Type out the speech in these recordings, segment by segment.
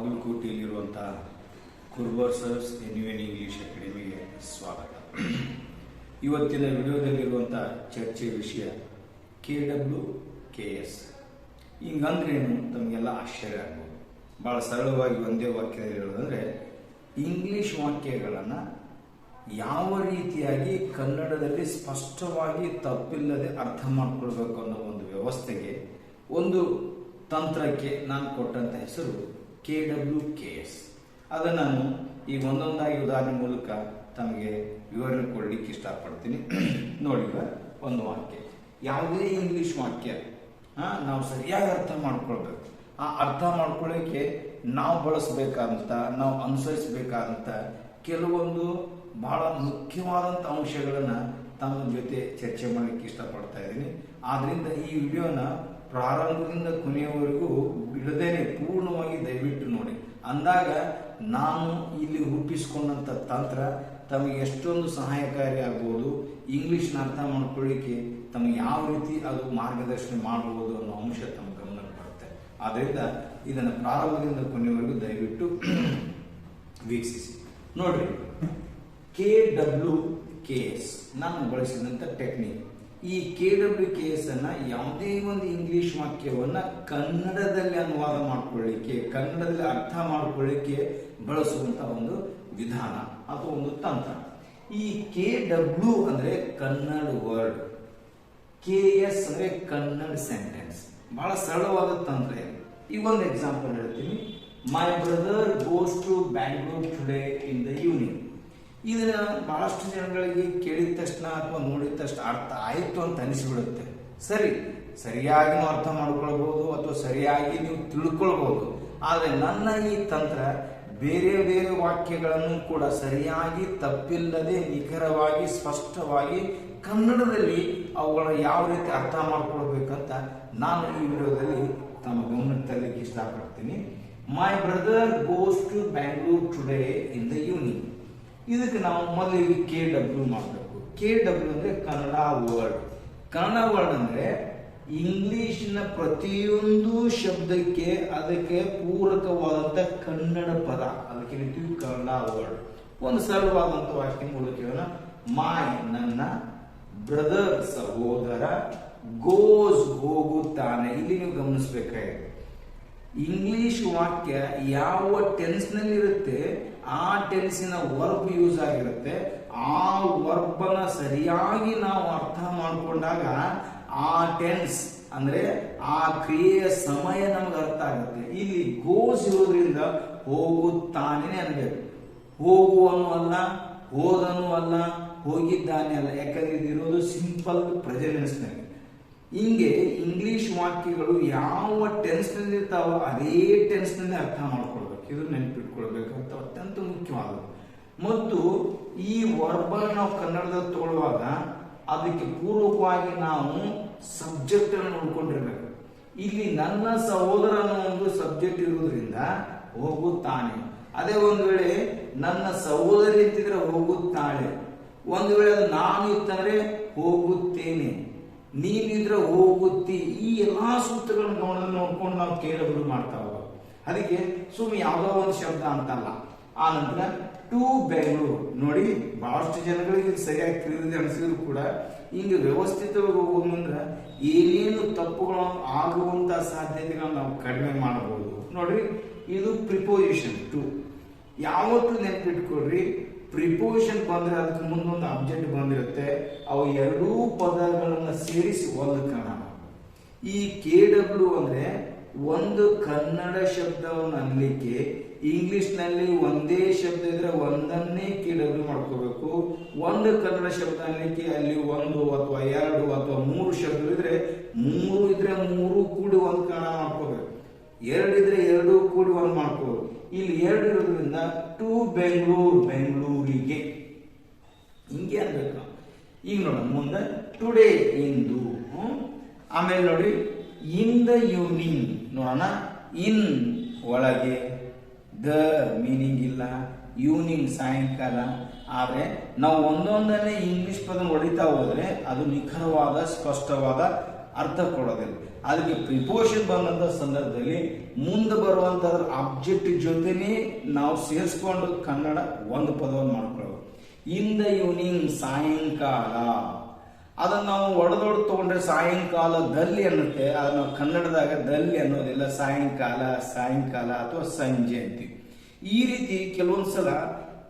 ಬಾಗಲಕೋಟೆಯಲ್ಲಿರುವಂತಹ ಕುರ್ಬರ್ಸರ್ಸ್ ಎನ್ಯುಎನ್ English ಅಕಾಡೆಮಿಗೆ ಸ್ವಾಗತ. ಇವತ್ತಿನ ವಿಡಿಯೋದಲ್ಲಿರುವಂತಹ ಚರ್ಚೆ ವಿಷಯ KWKS. ಹಿಂಗಂದ್ರೇನು ತಮಗೆಲ್ಲ ಆಶ್ಚರ್ಯ ಆಗ್ಬೋದು. ಬಹಳ ಸರಳವಾಗಿ ಒಂದೇ ವಾಕ್ಯದಲ್ಲಿ ಹೇಳೋದಂದ್ರೆ, ಇಂಗ್ಲಿಷ್ ವಾಕ್ಯಗಳನ್ನು ಯಾವ ರೀತಿಯಾಗಿ ಕನ್ನಡದಲ್ಲಿ ಸ್ಪಷ್ಟವಾಗಿ ತಪ್ಪಿಲ್ಲದೆ ಅರ್ಥ ಮಾಡ್ಕೊಳ್ಬೇಕು ಅನ್ನೋ ಒಂದು ವ್ಯವಸ್ಥೆಗೆ, ಒಂದು ತಂತ್ರಕ್ಕೆ ನಾನು ಕೊಟ್ಟಂತ ಹೆಸರು KWKS. ಅದನ್ನು ನಾನು ಈ ಒಂದೊಂದಾಗಿ ಉದಾಹರಣೆ ಮೂಲಕ ತಮಗೆ ವಿವರಣೆ ಕೊಡಲಿಕ್ಕೆ ಇಷ್ಟಪಡ್ತೀನಿ. ನೋಡಿ, ಒಂದು ವಾಕ್ಯ, ಯಾವುದೇ ಇಂಗ್ಲಿಷ್ ವಾಕ್ಯ ನಾವು ಸರಿಯಾಗಿ ಅರ್ಥ ಮಾಡ್ಕೊಳ್ಬೇಕು. ಆ ಅರ್ಥ ಮಾಡ್ಕೊಳ್ಳೋಕೆ ನಾವು ಬಳಸಬೇಕಾದಂಥ, ನಾವು ಅನುಸರಿಸಬೇಕಾದಂಥ ಕೆಲವೊಂದು ಬಹಳ ಮುಖ್ಯವಾದಂಥ ಅಂಶಗಳನ್ನು ತಮ್ಮ ಜೊತೆ ಚರ್ಚೆ ಮಾಡಲಿಕ್ಕೆ ಇಷ್ಟಪಡ್ತಾ ಇದ್ದೀನಿ. ಆದ್ರಿಂದ ಈ ವಿಡಿಯೋನ ಪ್ರಾರಂಭದಿಂದ ಕೊನೆಯವರೆಗೂ ಬಿಡದೇನೆ ಪೂರ್ಣವಾಗಿ ದಯವಿಟ್ಟು ನೋಡಿ. ಅಂದಾಗ ನಾನು ಇಲ್ಲಿ ರೂಪಿಸಿಕೊಂಡಂಥ ತಂತ್ರ ತಮಗೆ ಎಷ್ಟೊಂದು ಸಹಾಯಕಾರಿ ಆಗ್ಬೋದು, ಇಂಗ್ಲಿಷ್ನ ಅರ್ಥ ಮಾಡ್ಕೊಳ್ಳಿಕ್ಕೆ ತಮಗೆ ಯಾವ ರೀತಿ ಅದು ಮಾರ್ಗದರ್ಶನ ಮಾಡಬಹುದು ಅನ್ನೋ ಅಂಶ ತಮ್ಮ ಗಮನಕ್ಕೆ ಬರುತ್ತೆ. ಆದ್ದರಿಂದ ಇದನ್ನು ಪ್ರಾರಂಭದಿಂದ ಕೊನೆಯವರೆಗೂ ದಯವಿಟ್ಟು ವೀಕ್ಷಿಸಿ. ನೋಡ್ರಿ, KWKS ನಾನು ಬಳಸಿದಂಥ ಟೆಕ್ನಿಕ್. ಈ KWKS ಅನ್ನ ಯಾವುದೇ ಒಂದು ಇಂಗ್ಲಿಷ್ ವಾಕ್ಯವನ್ನ ಕನ್ನಡದಲ್ಲಿ ಅನುವಾದ ಮಾಡ್ಕೊಳ್ಳಿಕ್ಕೆ, ಕನ್ನಡದಲ್ಲಿ ಅರ್ಥ ಮಾಡ್ಕೊಳ್ಳಿಕ್ಕೆ ಬಳಸುವಂತ ಒಂದು ವಿಧಾನ ಅಥವಾ ಒಂದು ತಂತ್ರ. ಈ KW ಅಂದ್ರೆ ಕನ್ನಡ ವರ್ಡ್, KS ಅಂದ್ರೆ ಕನ್ನಡ ಸೆಂಟೆನ್ಸ್. ಬಹಳ ಸರಳವಾದ ತಂತ್ರ ಇದೆ. ಈಗ ಒಂದು ಎಕ್ಸಾಂಪಲ್ ಹೇಳ್ತೀನಿ. My brother goes to Bangalore today in the evening. ಇದನ್ನ ಬಹಳಷ್ಟು ಜನಗಳಿಗೆ ಕೇಳಿದ ತಕ್ಷಣ ಅಥವಾ ನೋಡಿದ ತಕ್ಷಣ ಅರ್ಥ ಆಯಿತು ಅಂತ ಅನಿಸ್ಬಿಡುತ್ತೆ. ಸರಿಯಾಗಿ ಅರ್ಥ ಮಾಡ್ಕೊಳ್ಬಹುದು ಅಥವಾ ಸರಿಯಾಗಿ ನೀವು ತಿಳ್ಕೊಳ್ಬಹುದು. ಆದರೆ ನನ್ನ ಈ ತಂತ್ರ ಬೇರೆ ಬೇರೆ ವಾಕ್ಯಗಳನ್ನು ಕೂಡ ಸರಿಯಾಗಿ ತಪ್ಪಿಲ್ಲದೆ ನಿಖರವಾಗಿ ಸ್ಪಷ್ಟವಾಗಿ ಕನ್ನಡದಲ್ಲಿ ಅವುಗಳ ಯಾವ ರೀತಿ ಅರ್ಥ ಮಾಡ್ಕೊಳ್ಬೇಕಂತ ನಾನು ಈ ವಿಡಿಯೋದಲ್ಲಿ ತಮ್ಮ ಗಮನಕ್ಕೆ ತರಲಿಕ್ಕೆ ಇಷ್ಟಪಡ್ತೀನಿ. My brother goes to Bangalore today in the evening. ಇದಕ್ಕೆ ನಾವು ಮೊದಲಿಗೆ KW ಮಾಡಬೇಕು. KW ಅಂದ್ರೆ ಕನ್ನಡ ವರ್ಡ್. ಕನ್ನಡ ವರ್ಡ್ ಅಂದ್ರೆ ಇಂಗ್ಲಿಷ್ನ ಪ್ರತಿಯೊಂದು ಶಬ್ದಕ್ಕೆ ಅದಕ್ಕೆ ಪೂರಕವಾದಂತ ಕನ್ನಡ ಪದ, ಅದಕ್ಕೆ ಹೇಳ್ತೀವಿ ಕನ್ನಡ ವರ್ಡ್. ಒಂದು ಸರಳವಾದಂತ ವಾಕ್ಯ ಮೂಲಕ ಮೈ ನನ್ನ, ಬ್ರದರ್ ಸಹೋದರ, ಗೋಸ್ ಹೋಗುತ್ತಾನೆ. ಇಲ್ಲಿ ನೀವು ಗಮನಿಸಬೇಕಾಗಿದೆ, ಇಂಗ್ಲಿಷ್ ವಾಕ್ಯ ಯಾವ ಟೆನ್ಸ್ ನಲ್ಲಿ ಇರುತ್ತೆ ಆ ಟೆನ್ಸಿನ ವರ್ಬ್ ಯೂಸ್ ಆಗಿರುತ್ತೆ. ಆ ವರ್ಬ್ ಅನ್ನ ಸರಿಯಾಗಿ ನಾವು ಅರ್ಥ ಮಾಡಿಕೊಂಡಾಗ ಆ ಟೆನ್ಸ್ ಅಂದ್ರೆ ಆ ಕ್ರಿಯೆಯ ಸಮಯ ನಮ್ಗೆ ಅರ್ಥ ಆಗುತ್ತೆ. ಇಲ್ಲಿ ಗೋಸ್ ಇರೋದ್ರಿಂದ ಹೋಗುತ್ತಾನೆ ಅನ್ಬೇಕು. ಹೋಗುವನು ಅಲ್ಲ, ಹೋದನು ಅಲ್ಲ, ಹೋಗಿದ್ದಾನೆ ಅಲ್ಲ. ಯಾಕಂದ್ರೆ ಇದಿರೋದು ಸಿಂಪಲ್ ಪ್ರೆಸೆಂಟ್ ನಲ್ಲಿ. ಹಿಂಗೆ ಇಂಗ್ಲಿಷ್ ವಾಕ್ಯಗಳು ಯಾವ ಟೆನ್ಸ್ ನಲ್ಲಿ ಇರ್ತಾವೋ ಅದೇ ಟೆನ್ಸ್ ನಲ್ಲಿ ಅರ್ಥ ಮಾಡ್ಕೊಳ್ಬೇಕು. ಇದು ನೆನಪಿಟ್ಕೊಳ್ಬೇಕು ಅಂತ ಅತ್ಯಂತ ಮುಖ್ಯವಾದದ್ದು. ಮತ್ತು ಈ ವರ್ಬ್ ನಾವು ಕನ್ನಡದಲ್ಲಿ ತಗೊಳ್ಳುವಾಗ ಅದಕ್ಕೆ ಪೂರ್ವಕವಾಗಿ ನಾವು ಸಬ್ಜೆಕ್ಟ್ ಅನ್ನು ನೋಡ್ಕೊಂಡಿರ್ಬೇಕು. ಇಲ್ಲಿ ನನ್ನ ಸಹೋದರ ಅನ್ನೋ ಒಂದು ಸಬ್ಜೆಕ್ಟ್ ಇರುವುದರಿಂದ ಹೋಗುತ್ತಾನೆ. ಅದೇ ಒಂದು ವೇಳೆ ನನ್ನ ಸಹೋದರಿ ಅಂತಿದ್ರೆ ಹೋಗುತ್ತಾಳೆ. ಒಂದು ವೇಳೆ ಅದು ನಾನು ಇತ್ತಂದ್ರೆ ಹೋಗುತ್ತೇನೆ, ನೀನಿದ್ರೆ ಹೋಗುತ್ತಿ. ಈ ಎಲ್ಲಾ ಸೂತ್ರಗಳನ್ನು ನೋಡ್ಕೊಂಡು ನಾವು KW ಮಾಡ್ತಾ ಹೋಗೋದು. ಅದಕ್ಕೆ ಸುಮ್ಮನೆ ಯಾವುದೋ ಒಂದು ಶಬ್ದ ಅಂತಲ್ಲ. ಆ ನಂತರ ಟು ಬೆಂಗಳೂರು. ನೋಡಿ, ಬಹಳಷ್ಟು ಜನಗಳಿಗೆ ಸರಿಯಾಗಿ ತಿಳಿದಿದೆ ಅನಿಸಿದ್ರು ಕೂಡ ಹಿಂಗೆ ವ್ಯವಸ್ಥಿತವಾಗಿ ಹೋಗೋದು ಮುಂದ್ರೆ ಏನೇನು ತಪ್ಪುಗಳು ಆಗುವಂತ ಸಾಧ್ಯತೆಗಳನ್ನ ನಾವು ಕಡಿಮೆ ಮಾಡಬಹುದು. ನೋಡ್ರಿ, ಇದು ಪ್ರಿಪೋಸಿಷನ್ ಟು. ಯಾವತ್ತು ನೆನಪಿಟ್ಕೊಳ್ರಿ, ಪ್ರಿಪೋಸಿಷನ್ ಬಂದ್ರೆ ಅದಕ್ಕೆ ಮುಂದೊಂದು ಅಬ್ಜೆಕ್ಟ್ ಬಂದಿರುತ್ತೆ. ಅವು ಎರಡೂ ಪದಗಳನ್ನ ಸೇರಿಸಿ ಒಂದು ಕಾರಣ. ಈ KW ಅಂದ್ರೆ ಒಂದು ಕನ್ನಡ ಶಬ್ದವನ್ನು ಅನ್ಲಿಕ್ಕೆ ಇಂಗ್ಲಿಷ್ ನಲ್ಲಿ ಒಂದೇ ಶಬ್ದ ಇದ್ರೆ ಒಂದನ್ನೇ KW ಮಾಡ್ಕೋಬೇಕು. ಒಂದು ಕನ್ನಡ ಶಬ್ದ ಅನ್ಲಿಕ್ಕೆ ಅಲ್ಲಿ ಒಂದು ಅಥವಾ ಎರಡು ಅಥವಾ ಮೂರು ಶಬ್ದ ಇದ್ರೆ ಮೂರು ಕೂಡಿ ಒಂದು ಕಾರಣ ಮಾಡ್ಕೋಬೇಕು. ಎರಡಿದ್ರೆ ಎರಡು ಕೂಡಿ ಒಂದು ಮಾಡ್ಕೋಬೇಕು. ಇಲ್ಲಿ ಎರಡು ಇರೋದ್ರಿಂದ ಟು ಬೆಂಗಳೂರು, ಬೆಂಗಳೂರಿಗೆ ಹಿಂಗೆ ಅನ್ಬೇಕು. ಈಗ ನೋಡೋಣ ಮುಂದೆ ಟುಡೇ ಇಂದು. ಆಮೇಲೆ ನೋಡಿ ಇನ್ ದ ಈವ್ನಿಂಗ್ ನೋಡೋಣ. ಇನ್ ಒಳಗೆ, ದ ಮೀನಿಂಗ್ ಇಲ್ಲ, ಈವ್ನಿಂಗ್ ಸಾಯಂಕಾಲ. ಆದ್ರೆ ನಾವು ಒಂದೊಂದನ್ನೇ ಇಂಗ್ಲಿಷ್ ಪದ ಹೊಡಿತಾ ಹೋದ್ರೆ ಅದು ನಿಖರವಾದ ಸ್ಪಷ್ಟವಾದ ಅರ್ಥ ಕೊಡೋದಿಲ್ಲ. ಅದಕ್ಕೆ ಪ್ರಿಪೋಷನ್ ಬಂದಂತ ಸಂದರ್ಭದಲ್ಲಿ ಮುಂದೆ ಬರುವಂತದ್ರ ಆಬ್ಜೆಕ್ಟ್ ಜೊತೆನೇ ನಾವು ಸೇರಿಸ್ಕೊಂಡು ಕನ್ನಡ ಒಂದು ಪದವನ್ನು ಮಾಡ್ಕೊಳ್ಳೋದು. ಇನ್ ದ ಈವ್ನಿಂಗ್, ಸಾಯಂಕಾಲ, ಅದನ್ನ ನಾವು ಒಡೆದೊಡೆದು ತಗೊಂಡ್ರೆ ಸಾಯಂಕಾಲದಲ್ಲಿ ಅನ್ನುತ್ತೆ. ಅದನ್ನ ಕನ್ನಡದಾಗ ದಲ್ಲಿ ಅನ್ನೋದಿಲ್ಲ, ಸಾಯಂಕಾಲ, ಸಾಯಂಕಾಲ ಅಥವಾ ಸಂಜೆ ಅಂತೀವಿ. ಈ ರೀತಿ ಕೆಲವೊಂದ್ಸಲ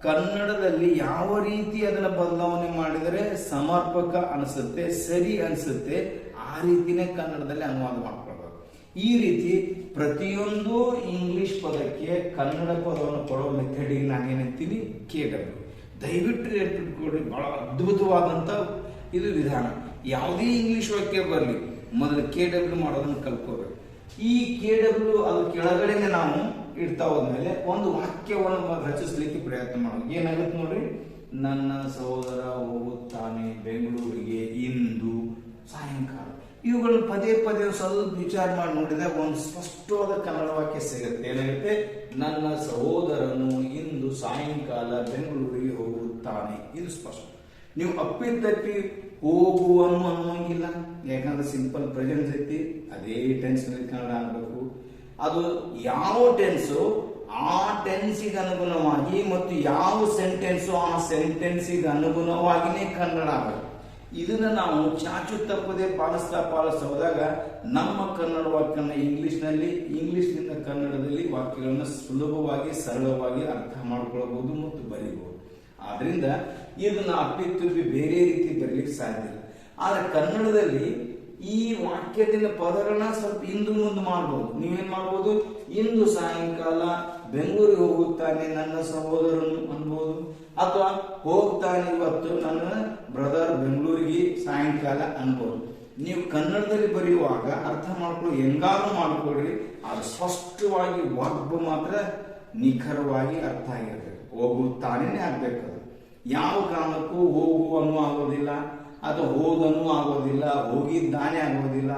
ಕನ್ನಡದಲ್ಲಿ ಯಾವ ರೀತಿ ಅದನ್ನ ಬದಲಾವಣೆ ಮಾಡಿದರೆ ಸಮರ್ಪಕ ಅನಿಸುತ್ತೆ, ಸರಿ ಅನಿಸುತ್ತೆ, ಆ ರೀತಿನೇ ಕನ್ನಡದಲ್ಲಿ ಅನುವಾದ ಮಾಡ್ಕೊಳ್ಬೇಕು. ಈ ರೀತಿ ಪ್ರತಿಯೊಂದು ಇಂಗ್ಲಿಷ್ ಪದಕ್ಕೆ ಕನ್ನಡ ಪದವನ್ನು ಕೊಡೋ ಮೆಥಡಿಗೆ ನಾನೇನಂತೀನಿ KW. ದಯವಿಟ್ಟು ನೆನಪಿಟ್ಕೊಡ್ರಿ, ಬಹಳ ಅದ್ಭುತವಾದಂತ ಇದು ವಿಧಾನ. ಯಾವುದೇ ಇಂಗ್ಲಿಷ್ ವಾಕ್ಯ ಬರಲಿ ಮೊದಲು KW ಮಾಡೋದನ್ನ ಕಲ್ಕೋಬೇಕು. ಈ KW ಅದು ಕೆಳಗಡೆನೆ ನಾವು ಇಡ್ತಾ ಹೋದ್ಮೇಲೆ ಒಂದು ವಾಕ್ಯವನ್ನು ರಚಿಸಲಿಕ್ಕೆ ಪ್ರಯತ್ನ ಮಾಡೋದು. ಏನಾಗುತ್ತೆ ನೋಡ್ರಿ, ನನ್ನ ಸಹೋದರ ಹೋಗುತ್ತಾನೆ ಬೆಂಗಳೂರಿಗೆ ಇಂದು ಸಾಯಂಕಾಲ. ಇವುಗಳನ್ನು ಪದೇ ಪದೇ ಸ್ವಲ್ಪ ವಿಚಾರ ಮಾಡಿ ನೋಡಿದಾಗ ಒಂದು ಸ್ಪಷ್ಟವಾದ ಕನ್ನಡ ವಾಕ್ಯ ಸಿಗುತ್ತೆ. ಏನಾಗುತ್ತೆ, ನನ್ನ ಸಹೋದರನು ಇಂದು ಸಾಯಂಕಾಲ ಬೆಂಗಳೂರಿಗೆ ಹೋಗುತ್ತಾನೆ. ಇದು ಸ್ಪಷ್ಟ. ನೀವು ಅಪ್ಪಿತಪ್ಪಿ ಹೋಗುವನು ಅನ್ನೋಂಗಿಲ್ಲ, ಯಾಕಂದ್ರೆ ಸಿಂಪಲ್ ಪ್ರೆಸೆಂಟ್ ಐತಿ, ಅದೇ ಟೆನ್ಸ್ ನಲ್ಲಿ ಕನ್ನಡ ಆಗಬೇಕು. ಅದು ಯಾವ ಟೆನ್ಸು ಆ ಟೆನ್ಸಿಗೆ ಅನುಗುಣವಾಗಿ ಮತ್ತು ಯಾವ ಸೆಂಟೆನ್ಸು ಆ ಸೆಂಟೆನ್ಸಿಗೆ ಅನುಗುಣವಾಗಿನೇ ಕನ್ನಡ ಆಗಬೇಕು. ಇದನ್ನ ನಾವು ಚಾಚು ತಪ್ಪದೆ ಪಾಲಿಸ್ತಾ ಹೋದಾಗ ನಮ್ಮ ಕನ್ನಡ ವಾಕ್ಯನ ಇಂಗ್ಲಿಷ್ನಿಂದ ಕನ್ನಡದಲ್ಲಿ ವಾಕ್ಯಗಳನ್ನ ಸುಲಭವಾಗಿ ಸರಳವಾಗಿ ಅರ್ಥ ಮಾಡ್ಕೊಳ್ಬಹುದು ಮತ್ತು ಬರೀಬಹುದು. ಆದ್ರಿಂದ ಇದನ್ನ ಅಪ್ಪಿತುಪ್ಪಿ ಬೇರೆ ರೀತಿ ಬರಲಿಕ್ಕೆ ಸಾಧ್ಯ ಇಲ್ಲ. ಆದ್ರೆ ಕನ್ನಡದಲ್ಲಿ ಈ ವಾಕ್ಯದಿಂದ ಪದಗಳನ್ನ ಸ್ವಲ್ಪ ಹಿಂದು ಮುಂದೆ ಮಾಡಬಹುದು. ನೀವೇನ್ ಮಾಡಬಹುದು, ಇಂದು ಸಾಯಂಕಾಲ ಬೆಂಗಳೂರಿಗೆ ಹೋಗುತ್ತಾನೆ ನನ್ನ ಸಹೋದರನು ಅನ್ಬಹುದು, ಅಥವಾ ಹೋಗ್ತಾನೆ ಇವತ್ತು ನನ್ನ ಬ್ರದರ್ ಬೆಂಗಳೂರಿಗೆ ಸಾಯಂಕಾಲ ಅನ್ಬಹುದು. ನೀವು ಕನ್ನಡದಲ್ಲಿ ಬರೆಯುವಾಗ ಅರ್ಥ ಮಾಡ್ಕೊಳ್ಳಿ, ಹೆಂಗಾರು ಮಾಡ್ಕೊಳ್ರಿ, ಅದು ಸ್ಪಷ್ಟವಾಗಿ ವರ್ಬ್ ಮಾತ್ರ ನಿಖರವಾಗಿ ಅರ್ಥ ಆಗಿರ್ಬೇಕು. ಹೋಗುತ್ತಾನೆ ಆಗ್ಬೇಕು. ಅದು ಯಾವ ಕಾರಣಕ್ಕೂ ಹೋಗುವನು ಆಗೋದಿಲ್ಲ ಅಥವಾ ಹೋದನು ಆಗೋದಿಲ್ಲ, ಹೋಗಿದ್ದಾನೆ ಆಗೋದಿಲ್ಲ.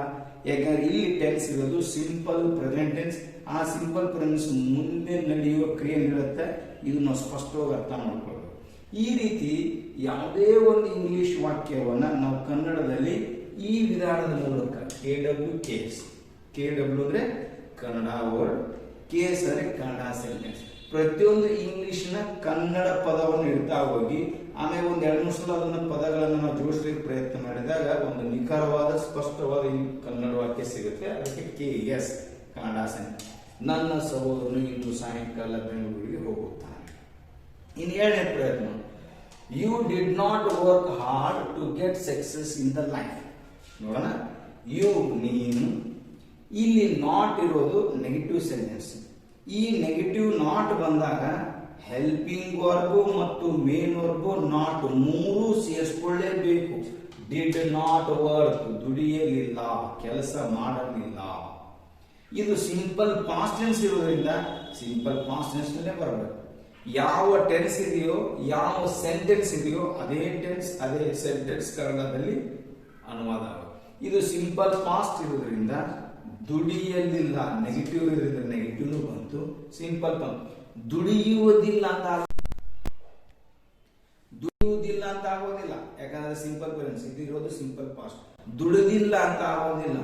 ಯಾಕಂದ್ರೆ ಇಲ್ಲಿ ಟೆನ್ಸ್ ಇರೋದು ಸಿಂಪಲ್ ಪ್ರೆಸೆಂಟ್ ಟೆನ್ಸ್. ಆ ಸಿಂಪಲ್ ಪ್ರೆಸೆಂಟ್ ಮುಂದೆ ನಡೆಯುವ ಕ್ರಿಯೆ ನೀಡುತ್ತೆ. ಇದು ನಾವು ಸ್ಪಷ್ಟವಾಗಿ ಅರ್ಥ ಮಾಡ್ಕೊಳ್ಬೇಕು. ಈ ರೀತಿ ಯಾವುದೇ ಒಂದು ಇಂಗ್ಲಿಷ್ ವಾಕ್ಯವನ್ನ ನಾವು ಕನ್ನಡದಲ್ಲಿ ಈ ವಿಧಾನದ ಮೂಲಕ KW ಅಂದ್ರೆ ಕನ್ನಡ ವರ್ಡ್, ಕೇಸ್ ಅಂದ್ರೆ ಕನ್ನಡ ಸೆಂಟೆನ್ಸ್. ಪ್ರತಿಯೊಂದು ಇಂಗ್ಲಿಷ್ನ ಕನ್ನಡ ಪದವನ್ನು ಇಡ್ತಾ ಹೋಗಿ ಆಮೇಲೆ ಒಂದ್ 2-3 ಸಲ ಅದನ್ನ ಪದಗಳನ್ನು ನಾವು ಜೋಡಿಸ್ಲಿಕ್ಕೆ ಪ್ರಯತ್ನ ಮಾಡಿದಾಗ ಒಂದು ನಿಖರವಾದ ಸ್ಪಷ್ಟವಾದ ಕನ್ನಡ ವಾಕ್ಯ ಸಿಗುತ್ತೆ. ಅದಕ್ಕೆ KS ಕನ್ನಡ ಸೆಂಟೆನ್ಸ್. ನನ್ನ ಸಹೋದರನು ಇಂದು ಸಾಯಂಕಾಲ ಬೆಂಗಳೂರಿಗೆ ಹೋಗುತ್ತಾನೆ. ಇನ್ನು 2ನೇ ಪ್ರಯತ್ನ, you did not work hard to get success in the life. ನೋಡೋಣ, ಯು ನೀನು, ಇಲ್ಲಿ ನಾಟ್ ಇರೋದು ನೆಗೆಟಿವ್ ಸೆಂಟೆನ್ಸ್. ಈ ನೆಗೆಟಿವ್ ನಾಟ್ ಬಂದಾಗ ಹೆಲ್ಪಿಂಗ್ ವರ್ಬ್ ಮತ್ತು ಮೇನ್ ವರ್ಬ್ ನಾಟ್ ಮೂರು ಸೇರಿಸಿಕೊಳ್ಳೇಬೇಕು. ಡಿಡ್ ನಾಟ್ ವರ್ಕ್, ದುಡಿಯಲಿಲ್ಲ, ಕೆಲಸ ಮಾಡಲಿಲ್ಲ. ಇದು ಸಿಂಪಲ್ ಪಾಸ್ಟ್ ಟೆನ್ಸ್ ಇರೋದ್ರಿಂದ ಸಿಂಪಲ್ ಪಾಸ್ಟ್ ಟೆನ್ಸ್ ನಲ್ಲೇ ಬರಬೇಕು. ಯಾವ ಟೆನ್ಸ್ ಇದೆಯೋ, ಯಾವ ಸೆಂಟೆನ್ಸ್ ಇದೆಯೋ ಅದೇ ಟೆನ್ಸ್ ಅದೇ ಸೆಂಟೆನ್ಸ್ ಕನ್ನಡದಲ್ಲಿ ಅನುವಾದ. ಇದು ಸಿಂಪಲ್ ಪಾಸ್ಟ್ ಇರೋದ್ರಿಂದ ದುಡಿಯಲಿಲ್ಲ, ನೆಗೆಟಿವ್ ಇರೋದ್ರಿಂದ ನೆಗೆಟಿವ್ ಬಂತು. ಸಿಂಪಲ್ ದುಡಿಯುವುದಿಲ್ಲ ಅಂತ ಆಗೋದಿಲ್ಲ, ಯಾಕಂದ್ರೆ ಸಿಂಪಲ್ ಪ್ರೆಸೆಂಟ್ ಇದಿರೋದು ಸಿಂಪಲ್ ಪಾಸ್ಟ್. ದುಡಿದಿಲ್ಲ ಅಂತ ಆಗೋದಿಲ್ಲ,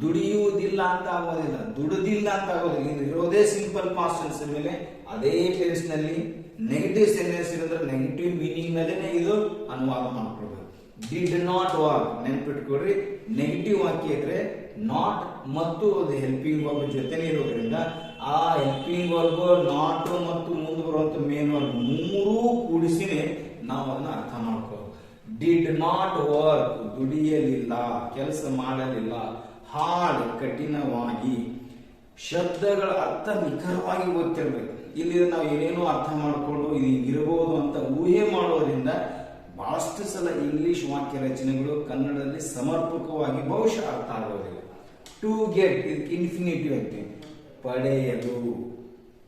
ದುಡಿಯುವುದಿಲ್ಲ ಅಂತ ಆಗೋದಿಲ್ಲ, ದುಡಿದಿಲ್ಲ ಅಂತ ಆಗೋದಿಲ್ಲ. ಇದು ಇರೋದೇ ಸಿಂಪಲ್ ಪಾಸ್ಟ್ ಟೆನ್ಸ್ ಮೇಲೆ ಅದೇ ಟೆನ್ಸ್ ನಲ್ಲಿ ನೆಗೆಟಿವ್ ಸೆಂಟೆನ್ಸ್ ಇರೋದ್ರ ನೆಗೆಟಿವ್ ಮೀನಿಂಗ್ ನಲ್ಲೇನೆ ಇದು ಅನುವಾದ ಮಾಡ್ಕೊಳ್ಬೇಕು. ಡಿಡ್ ನಾಟ್ ವರ್ಕ್ ನೆನ್ಪಿಟ್ಕೊಡ್ರಿ, ನೆಗೆಟಿವ್ ವಾಕ್ಯ ಇದ್ರೆ ನಾಟ್ ಮತ್ತು ಅದು ಹೆಲ್ಪಿಂಗ್ ವರ್ಬ್ ಜೊತೆನೆ ಇರೋದ್ರಿಂದ ಆ ಹೆಲ್ಪಿಂಗ್ ವರ್ಬ್ ನಾಟ್ ಮತ್ತು ಮುಂದೆ ಬರುವಂತ ಮೇನ್ ವರ್ಬ್ ಮೂರೂ ಕೂಡಿಸಿನೇ ನಾವು ಅದನ್ನ ಅರ್ಥ ಮಾಡ್ಕೋಬಹುದು. ಡಿಡ್ ನಾಟ್ ವರ್ಕ್, ದುಡಿಯಲಿಲ್ಲ, ಕೆಲಸ ಮಾಡಲಿಲ್ಲ. ಹಾರ್ಡ್, ಕಠಿಣವಾಗಿ. ಶಬ್ದಗಳ ಅರ್ಥ ನಿಖರವಾಗಿ ಗೊತ್ತಿರಬೇಕು. ಇಲ್ಲಿ ನಾವು ಏನೇನೋ ಅರ್ಥ ಮಾಡಿಕೊಂಡು ಇದು ಹಿಂಗಿರಬಹುದು ಅಂತ ಊಹೆ ಮಾಡೋದ್ರಿಂದ ಬಹಳಷ್ಟು ಸಲ ಇಂಗ್ಲಿಷ್ ವಾಕ್ಯ ರಚನೆಗಳು ಕನ್ನಡದಲ್ಲಿ ಸಮರ್ಪಕವಾಗಿ ಬಹುಶಃ ಅರ್ಥ ಆಗೋದಿಲ್ಲ. ಟು ಗೆಟ್ ಇದಕ್ಕೆ ಇನ್ಫಿನಿಟಿವ್ ಅಂತೀವಿ. ಪಡೆಯಲು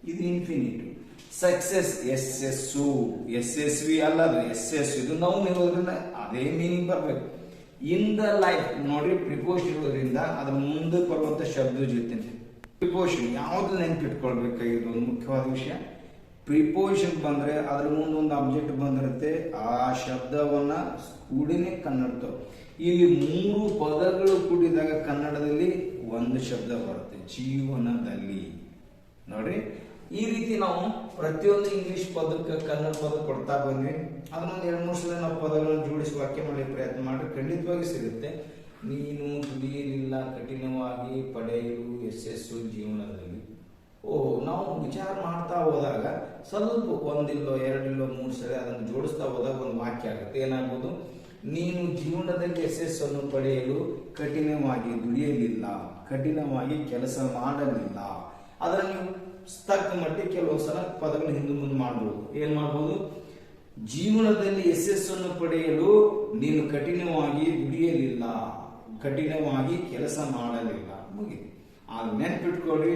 ಇದು ಇನ್ಫಿನಿಟಿವ್. ಸಕ್ಸೆಸ್ ಯಶಸ್ವಿ ಅಲ್ಲ, ಅದು ಎಸ್ ಇದು ನಾವು ಇರೋದ್ರಿಂದ ಅದೇ ಮೀನಿಂಗ್ ಬರ್ಬೇಕು. ಇನ್ ದ ಲೈಫ್ ನೋಡಿ, ಪ್ರಿಪೋಷನ್ ಇರೋದ್ರಿಂದ ಅದ್ರ ಮುಂದೆ ಬರುವಂತ ಶಬ್ದ ಜೊತೆ ಪ್ರಿಪೋಷನ್ ಯಾವ್ದು ನೆನ್ಪಿಟ್ಕೊಳ್ಬೇಕಾಗಿದ್ದು ಒಂದು ಮುಖ್ಯವಾದ ವಿಷಯ. ಪ್ರಿಪೋಷನ್ ಬಂದ್ರೆ ಅದ್ರ ಮುಂದೆ ಒಂದು ಆಬ್ಜೆಕ್ಟ್ ಬಂದಿರುತ್ತೆ, ಆ ಶಬ್ದವನ್ನ ಕೂಡಿನೇ ಕನ್ನಡ ಇಲ್ಲಿ 3 ಪದಗಳು ಕೂಡಿದಾಗ ಕನ್ನಡದಲ್ಲಿ ಒಂದು ಶಬ್ದ ಬರುತ್ತೆ, ಜೀವನದಲ್ಲಿ. ನೋಡ್ರಿ, ಈ ರೀತಿ ನಾವು ಪ್ರತಿಯೊಂದು ಇಂಗ್ಲಿಷ್ ಪದಕ್ಕೆ ಕನ್ನಡ ಪದ ಕೊಡ್ತಾ ಬಂದ್ವಿ. ಅದನ್ನೊಂದು 2-3 ಸಲ ನಾವು ಪದಗಳನ್ನು ಜೋಡಿಸಿ ವಾಕ್ಯ ಮಾಡಿ ಪ್ರಯತ್ನ ಮಾಡಿ ಖಂಡಿತವಾಗಿ ಸಿಗುತ್ತೆ. ನೀನು ದುಡಿಯಲಿಲ್ಲ, ಕಠಿಣವಾಗಿ ಪಡೆಯಲು ಯಶಸ್ಸು ಜೀವನದಲ್ಲಿ. ನಾವು ವಿಚಾರ ಮಾಡ್ತಾ ಹೋದಾಗ ಸ್ವಲ್ಪ ಒಂದಿಲ್ಲೋ 2 3 ಸಲ ಅದನ್ನು ಜೋಡಿಸ್ತಾ ಹೋದಾಗ ಒಂದು ವಾಕ್ಯ ಆಗುತ್ತೆ. ಏನಾಗ್ಬೋದು? ನೀನು ಜೀವನದಲ್ಲಿ ಯಶಸ್ಸನ್ನು ಪಡೆಯಲು ಕಠಿಣವಾಗಿ ದುಡಿಯಲಿಲ್ಲ, ಕಠಿಣವಾಗಿ ಕೆಲಸ ಮಾಡಲಿಲ್ಲ. ಅದರ ನೀವು ತಕ್ಕ ಮಟ್ಟಿಗೆ ಕೆಲವು ಸಲ ಪದಗಳು ಹಿಂದೆ ಮುಂದೆ ಮಾಡ್ಬೋದು. ಏನ್ ಮಾಡ್ಬೋದು? ಜೀವನದಲ್ಲಿ ಯಶಸ್ಸನ್ನು ಪಡೆಯಲು ನೀನು ಕಠಿಣವಾಗಿ ದುಡಿಯಲಿಲ್ಲ, ಕಠಿಣವಾಗಿ ಕೆಲಸ ಮಾಡಲಿಲ್ಲ. ಮುಗಿದು. ಆಗ ನೆನ್ಪಿಟ್ಕೊಳ್ರಿ,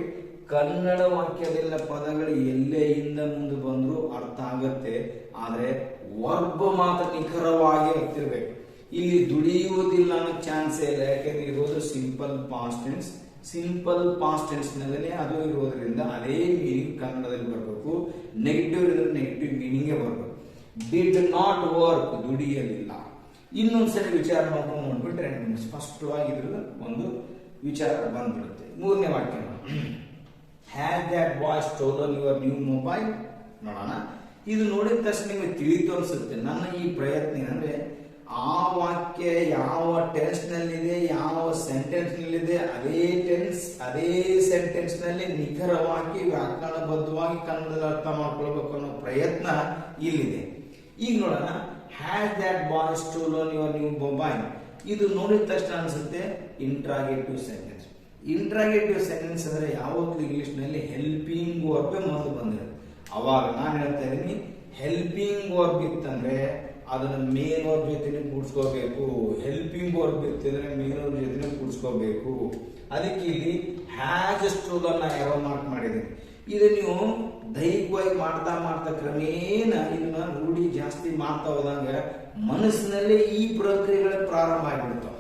ಕನ್ನಡ ವಾಕ್ಯದಲ್ಲ ಪದಗಳು ಎಲ್ಲೇ ಹಿಂದ ಮುಂದೆ ಬಂದ್ರು ಅರ್ಥ ಆಗತ್ತೆ. ಆದ್ರೆ ವರ್ಬ್ ಮಾತ್ರ ನಿಖರವಾಗಿ ಇರ್ತಿರ್ಬೇಕು. ಇಲ್ಲಿ ದುಡಿಯುವುದಿಲ್ಲ ಅನ್ನೋ ಚಾನ್ಸೇ ಇಲ್ಲ. ಯಾಕೆಂದ್ರೆ ಇರೋದು simple past tense. Simple past tense ನಲ್ಲೇ ಅದು ಇರೋದ್ರಿಂದ ಅದೇ ಮೀನಿಂಗ್ ಕನ್ನಡದಲ್ಲಿ ಬರಬೇಕು. ನೆಗೆಟಿವ್ ಇದ್ರೆ ನೆಗೆಟಿವ್ ಮೀನಿಂಗೇ ಬರಬೇಕು. ಡಿಡ್ ನಾಟ್ ವರ್ಕ್, ದುಡಿಯಲಿಲ್ಲ. ಇನ್ನೊಂದ್ಸರಿ ವಿಚಾರ ಮಾಡ್ಕೊಂಡು ನೋಡ್ಬಿಟ್ರೆ ನಿಮ್ಗೆ ಸ್ಪಷ್ಟವಾಗಿ ಇದ್ರ ಒಂದು ವಿಚಾರ ಬಂದ್ಬಿಡುತ್ತೆ. 3ನೇ ವಾಕ್ಯ, has that boy stolen your new mobile? ನೋಡೋಣ. ಇದು ನೋಡಿದ ತಕ್ಷಣ ನಿಮಗೆ ತಿಳಿತು ಅನ್ಸುತ್ತೆ. ನನ್ನ ಈ ಪ್ರಯತ್ನ ಏನಂದ್ರೆ ಆ ವಾಕ್ಯ ಯಾವ ಟೆನ್ಸ್ ನಲ್ಲಿದೆ, ಯಾವ ಸೆಂಟೆನ್ಸ್ ನಲ್ಲಿದೆ, ಅದೇ ಟೆನ್ಸ್ ಅದೇ ಸೆಂಟೆನ್ಸ್ ನಲ್ಲಿ ನಿಖರವಾಗಿ ವ್ಯಾಕರಣಬದ್ಧವಾಗಿ ಕನ್ನಡದಲ್ಲಿ ಅರ್ಥ ಮಾಡ್ಕೊಳ್ಬೇಕು ಅನ್ನೋ ಪ್ರಯತ್ನ ಇಲ್ಲಿದೆ. ಈಗ ನೋಡೋಣ, has that boy stolen your new mobile. ಇದು ನೋಡಿದ ತಕ್ಷಣ ಅನ್ಸುತ್ತೆ ಇಂಟ್ರಾಗೇಟಿವ್ ಸೆಂಟೆನ್ಸ್. ಇಂಟ್ರಾಗೇಟಿವ್ ಸೆಂಟೆನ್ಸ್ ಅಂದ್ರೆ ಯಾವಾಗಲೂ ಇಂಗ್ಲಿಷ್ ನಲ್ಲಿ ಹೆಲ್ಪಿಂಗ್ ವರ್ಬ್ ಮೊದಲು ಬಂದಿರುತ್ತೆ. ಅವಾಗ ನಾನು ಹೇಳ್ತಾ ಇದ್ದೀನಿ, ಹೆಲ್ಪಿಂಗ್ ವರ್ಬ್ ಇತ್ತಂದ್ರೆ ಅದನ್ನ ಮೇನ್ ವರ್ಬ್ ಜೊತೆನೆ ಕೂಡಿಸ್ಕೋಬೇಕು. ಹೆಲ್ಪಿಂಗ್ ವರ್ಬ್ ಇತ್ತಂದ್ರೆ ಮೇನ್ ವರ್ಬ್ ಜೊತೆನೆ ಕೂಡಿಸ್ಕೋಬೇಕು. ಅದಕ್ಕೆ ಇಲ್ಲಿ ಹ್ಯಾಸ್ ಸ್ಟೋಲನ್ ಯಾರೋ ಮಾರ್ಕ್ ಮಾಡಿದ್ದೀನಿ. ಇದು ನೀವು ದೈಹಿಕವಾಗಿ ಮಾಡ್ತಾ ಮಾಡ್ತಾ ಕ್ರಮೇಣ ಇದನ್ನ ರೂಢಿ ಜಾಸ್ತಿ ಮಾಡ್ತಾ ಹೋದಂಗ ಮನಸ್ಸಿನಲ್ಲಿ ಈ ಪ್ರಕ್ರಿಯೆಗಳ ಪ್ರಾರಂಭ ಆಗಿಬಿಡ್ತಾವ.